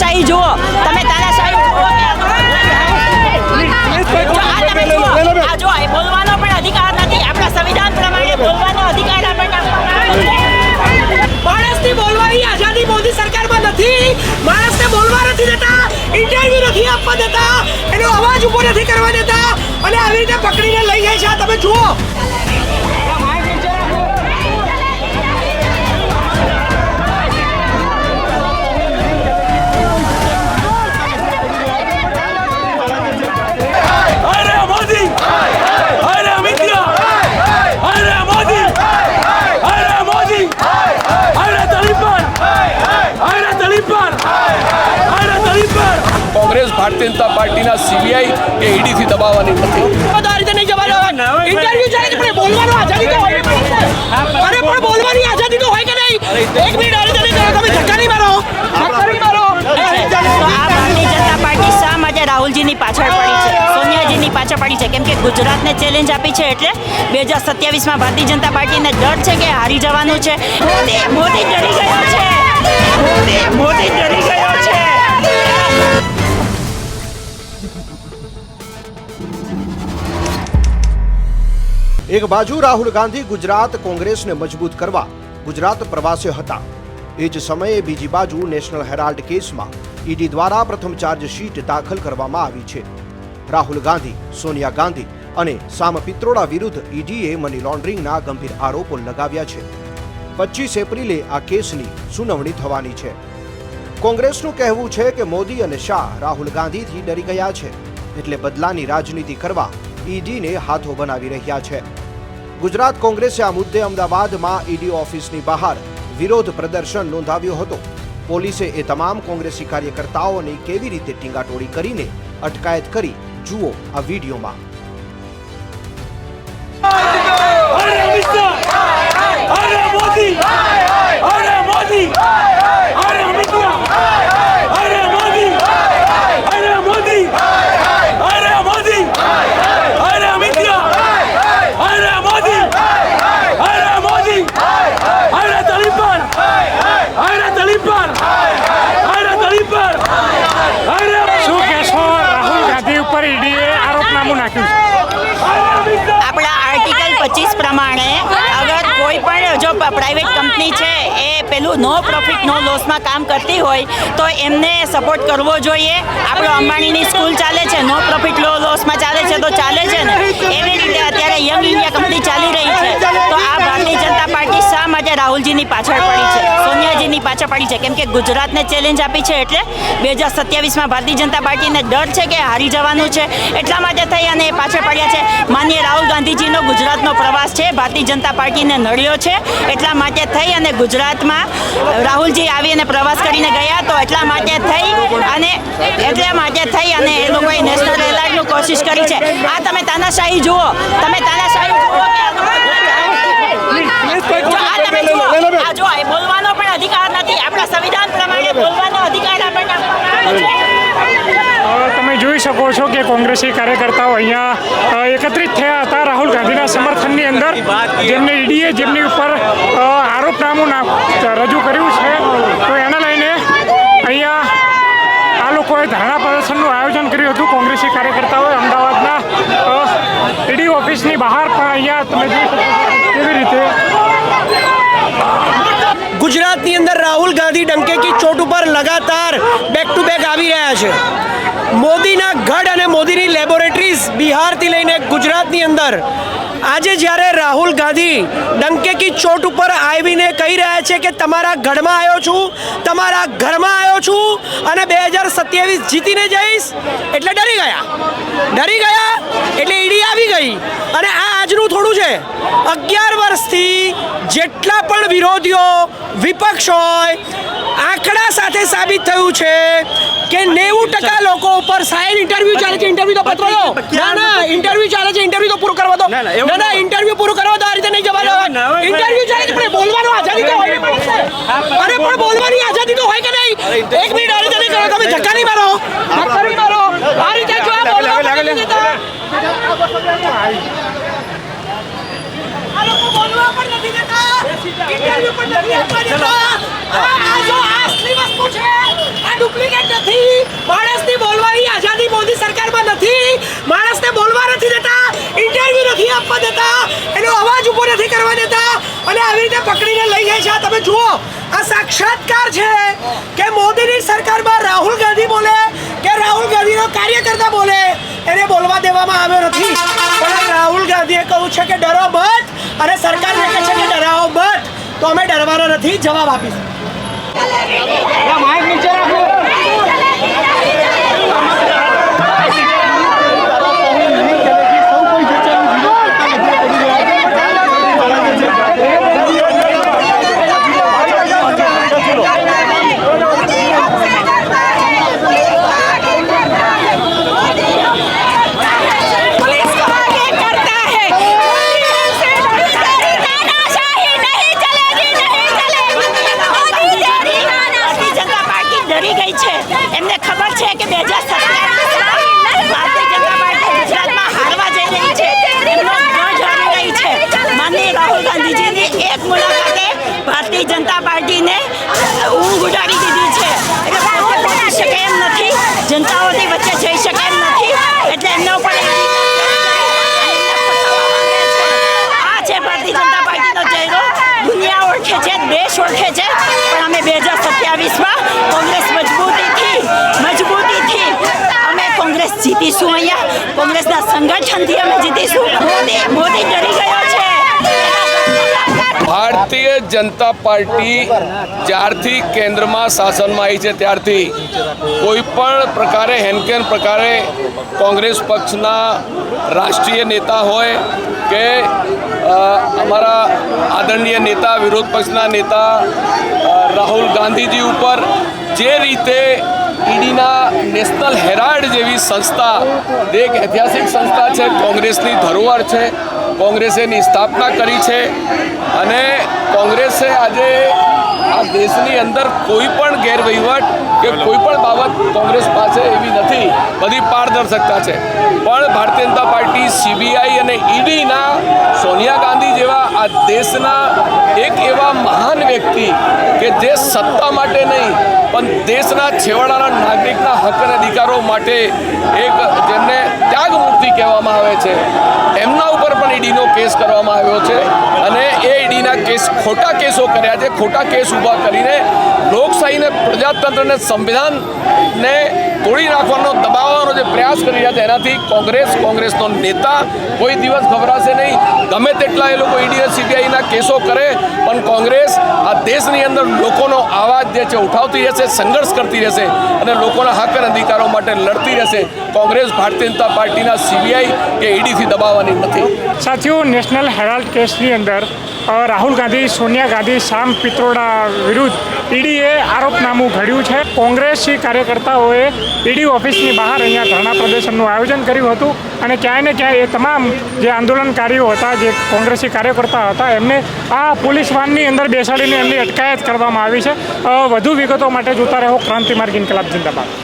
તાનાશાહી જુઓ, તમે તાનાશાહી જુઓ આ જો એ બોલવાનો પણ અધિકાર નથી. આપણા સંવિધાન પ્રમાણે બોલવાનો અધિકાર આપણને આપવામાં આવ્યો છે. માણસની બોલવાની આઝાદી મોદી સરકારમાં નથી. માણસને બોલવા નથી દેતા, ઇન્ટરવ્યુ નથી આપવા દેતા, એનો અવાજ ઉભો નથી કરવા દેતા અને આવી રીતે પકડીને લઈ જાય છે. તમે જુઓ. કોંગ્રેસ ભારતીય જનતા પાર્ટીના સીબીઆઈ કે ઈડીથી દબાવવાની નથી. આ રીતે નહીં જવાનું. ઇન્ટરવ્યુ ચાલે છે પણ બોલવાનો આઝાદી તો હોય ને. અરે પણ બોલવાની આઝાદી તો હોય કે નહીં? એક મિનિટ આ રીતે નહીં કરો. તમે ધક્કા નહીં મારો. ધક્કા નહીં મારો. તો આ ભારતીય જનતા પાર્ટી શા માટે રાહુલજીની પાછળ પડી છે, સોનિયાજીની પાછળ પડી છે? કેમ કે ગુજરાતને ચેલેન્જ આપી છે એટલે 2027માં ભારતીય જનતા પાર્ટીને ડર છે કે હારી જવાનું છે. મોદી ડરી ગયો છે. મોદી ડરી ગયો છે. એક બાજુ રાહુલ ગાંધી ગુજરાત કોંગ્રેસને મજબૂત કરવા ગુજરાત પ્રવાસે હતા. એ જ સમયે બીજી બાજુ નેશનલ હેરાલ્ડ કેસમાં ઈડી દ્વારા પ્રથમ ચાર્જશીટ દાખલ કરવામાં આવી છે. રાહુલ ગાંધી, સોનિયા ગાંધી અને સામ પિત્રોડા વિરુદ્ધ ઈડીએ મની લોન્ડરિંગના ગંભીર આરોપો લગાવ્યા છે. 25 એપ્રિલે આ કેસની સુનાવણી થવાની છે. કોંગ્રેસનું કહેવું છે કે મોદી અને શાહ રાહુલ ગાંધીથી ડરી ગયા છે એટલે બદલાની રાજનીતિ કરવા ઈડીને હાથો બનાવી રહ્યા છે. ગુજરાત કોંગ્રેસે આ મુદ્દે અમદાવાદમાં ઈડી ઓફિસની બહાર વિરોધ પ્રદર્શન નોંધાવ્યો હતો. પોલીસે એ તમામ કોંગ્રેસી કાર્યકર્તાઓની કેવી રીતે ટીંગાટોળી કરીને અટકાયત કરી, જુઓ આ વિડીયોમાં. આપણા આર્ટિકલ 25 પ્રમાણે અગર કોઈ પણ જો પ્રાઇવેટ કંપની છે એ પેલું નો પ્રોફિટ નો લોસમાં કામ કરતી હોય તો એમને સપોર્ટ કરવો જોઈએ. આપણો અંબાણીની સ્કૂલ ચાલે છે, નો પ્રોફિટ નો લોસમાં ચાલે છે તો ચાલે છે ને. એવી રીતે અત્યારે યંગ ઇન્ડિયા કંપની ચાલી રહી છે. તો આ ભારતીય જનતા પાર્ટી શા માટે રાહુલજીની પાછળ પડી છે, સોનિયાજીની પાછળ પડી છે? કેમ કે ગુજરાતને ચેલેન્જ આપી છે એટલે 2027માં ભારતીય જનતા પાર્ટીને ડર છે કે હારી જવાનું છે. એટલા માટે થઈ અને એ પાછળ પડ્યા છે. માનનીય રાહુલ ગાંધીજીનો ગુજરાતનો પ્રવાસ છે, ભારતીય જનતા પાર્ટીને નડ્યો છે. એટલા માટે થઈ અને ગુજરાતમાં રાહુલજી આવી અને પ્રવાસ કરીને ગયા તો એટલા માટે થઈ અને એ લોકોએ નેશનલ હેરાલ્ડનું કોશિશ કરી છે. આ તમે તાનાશાહી જુઓ, તમે તાનાશાહી જુઓ આ જો એ બોલવાનો પણ અધિકાર નથી. આપણા સંવિધાન પ્રમાણે બોલવાનો અધિકાર આપણને આપવામાં આવ્યો છે. તમે જોઈ શકો છો કે કોંગ્રેસી કાર્યકર્તાઓ અહીંયા એકત્રિત થયા હતા રાહુલ ગાંધીના સમર્થનની અંદર, જેમને ઈડીએ જેમની ઉપર આરોપનામું રજૂ કર્યું છે. તો એને લઈને અહીંયા આ લોકોએ ધરણા પ્રદર્શનનું આયોજન કર્યું હતું. કોંગ્રેસી કાર્યકર્તાઓએ અમદાવાદના ઈડી ઓફિસની બહાર પણ અહીંયા તમે જોઈ શકો કેવી રીતે ગુજરાતની અંદર રાહુલ ગાંધી ડંકે કી ચોટ ઉપર લગાતાર બેક ટુ બેક આવી રહ્યા છે. મોદીના ગઢ અને મોદીની લેબોરેટરીઝ બિહારથી લઈને ગુજરાતની અંદર આજે જ્યારે રાહુલ ગાંધી ડંકે કી ચોટ ઉપર આવીને કહી રહ્યા છે કે તમારા ગઢમાં આવ્યો છું, તમારા ઘરમાં આવ્યો છું અને 2027 જીતીને જઈશ, એટલે ડરી ગયા એટલે ઈડી આવી ગઈ. અને આ આજનું થોડું છે. 11 વર્ષથી જેટલા પણ વિરોધીઓ વિપક્ષ હોય આંકડા સાથે સાબિત થયું છે કે 90% લોકો ઉપર સાહેબ ઇન્ટરવ્યુ ચાલે છે, ઇન્ટરવ્યુ તો પત્ર દો. ના ઇન્ટરવ્યુ ચાલે છે, ઇન્ટરવ્યુ તો પૂરું કરવા દો. ના ઇન્ટરવ્યુ પૂરું કરવા દો. આ રીતે નહીં જવાનું. ઇન્ટરવ્યુ ચાલે છે પણ બોલવાનો આઝાદી તો હોય. અરે પણ બોલવાની આઝાદી તો હોય કે નહીં? એક મિનિટ આ રીતે નહીં કરો. તમે ધક્કા નહીં મારો. ધક્કા નહીં મારો. આ રીતે જો આ બોલવા નથી દેતા. આ લોકો બોલવા પણ નથી દેતા, ઇન્ટરવ્યુ પણ નથી આપવા દેતા. આ જો આ અસલી વસ્તુ છે, આ ડુપ્લિકેટ આવી રીતે પકડીને લઈ જાય છે. આ તમે જુઓ, આ સાક્ષાત્કાર છે કે મોદીની સરકારમાં રાહુલ ગાંધી બોલે કે રાહુલ ગાંધીનો કાર્યકર્તા બોલે, એને બોલવા દેવામાં આવ્યો નથી. પણ રાહુલ ગાંધીએ કહ્યું છે કે ડરો મત, અને સરકારને કહે છે કે ડરાવો મત. તો અમે ડરવાના નથી, જવાબ આપીશું. માઇક નીચે રાખો. એમને ખબર છે કે 2027 ભારતીય જનતા પાર્ટી ગુજરાતમાં હારવા જઈ રહી છે, એમનો ગઢ હારી રહી છે. માનનીય રાહુલ ગાંધીજીની એક મુલાકાતે ભારતીય જનતા પાર્ટીને ઊંઘ ઉડાડી દીધી છે. એટલે પોતે પહોંચી શકે એમ નથી, જનતાઓની વચ્ચે જઈ શકે એમ નથી. એટલે એમના ઉપર આ છે ભારતીય જનતા પાર્ટીનો ચહેરો. દુનિયા ઓળખે છે, દેશ ઓળખે છે, પણ અમે 2027માં કોંગ્રેસ મજબૂતીથી અમે કોંગ્રેસ જીતીશું. અહીંયા કોંગ્રેસના સંગઠનથી અમે જીતીશું. મોદી ડરી ગયો છે. ભારતીય જનતા પાર્ટી જ્યારથી કેન્દ્રમાં શાસનમાં આવી છે ત્યારથી કોઈ પણ પ્રકારે હેનકેન પ્રકારે કોંગ્રેસ પક્ષના રાષ્ટ્રીય નેતા હોય કે અમારા આદરણીય નેતા વિરોધ પક્ષના નેતા રાહુલ ગાંધીજી ઉપર જે રીતે ઈડીના નેશનલ હેરાલ્ડ જેવી સંસ્થા, એક ઐતિહાસિક સંસ્થા છે, કોંગ્રેસની ધરોહર છે, કોંગ્રેસે એની સ્થાપના કરી છે. અને કોંગ્રેસે આજે આ દેશની અંદર કોઈ પણ ગેરવહીવટ કે કોઈ પણ બાબત કોંગ્રેસ પાસે એવી નથી, બધી પારદર્શકતા છે. પણ ભારતીય જનતા પાર્ટી, CBI અને ઈડીના સોનિયા ગાંધી જેવા આ દેશના એક એવા મહાન વ્યક્તિ કે જે સત્તા માટે નહીં પણ દેશના છેવાડાના નાગરિકના હક અને અધિકારો માટે એક જેમને ત્યાગમૂર્તિ કહેવામાં આવે છે, એમના ઉપર પણ ઈડીનો કેસ કરવામાં આવ્યો છે. અને એ ઈડીના કેસ ખોટા કેસો કર્યા છે. ખોટા કેસ ઊભા કરીને લોકશાહીને, પ્રજાતંત્રને, સંવિધાનને તોડી નાખવાનો, દબાવવાનો જે પ્રયાસ કરી રહ્યા છે, એનાથી કોંગ્રેસનો નેતા કોઈ દિવસ ગભરાશે નહીં. ગમે તેટલા એ લોકો ઈડી અને CBIના કેસો કરે, પણ કોંગ્રેસ આ દેશની અંદર લોકોનો અવાજ જે છે ઉઠાવતી રહેશે, સંઘર્ષ કરતી રહેશે અને લોકોના હક અને અધિકારો માટે લડતી રહેશે. કોંગ્રેસ ભારતીય જનતા પાર્ટીના CBI કે ઈડીથી દબાવવાની નથી. સાથીઓ, નેશનલ હેરાલ્ડ કેસની અંદર રાહુલ ગાંધી, સોનિયા ગાંધી, સામ પિત્રોડા વિરુદ્ધ ઈડીએ આરોપનામું ઘડ્યું છે. કોંગ્રેસી કાર્યકર્તાઓએ ઈડી ઓફિસની બહાર અહીંયા ધરણા પ્રદર્શનનું આયોજન કર્યું હતું અને ક્યાંય ને ક્યાંય એ તમામ જે આંદોલનકારીઓ હતા, જે કોંગ્રેસી કાર્યકર્તા હતા, એમને આ પોલીસ વાનની અંદર બેસાડીને એમની અટકાયત કરવામાં આવી છે. વધુ વિગતો માટે જોતા રહો ક્રાંતિ માર્ગ ઇન્કલાબ જિંદાબાદ.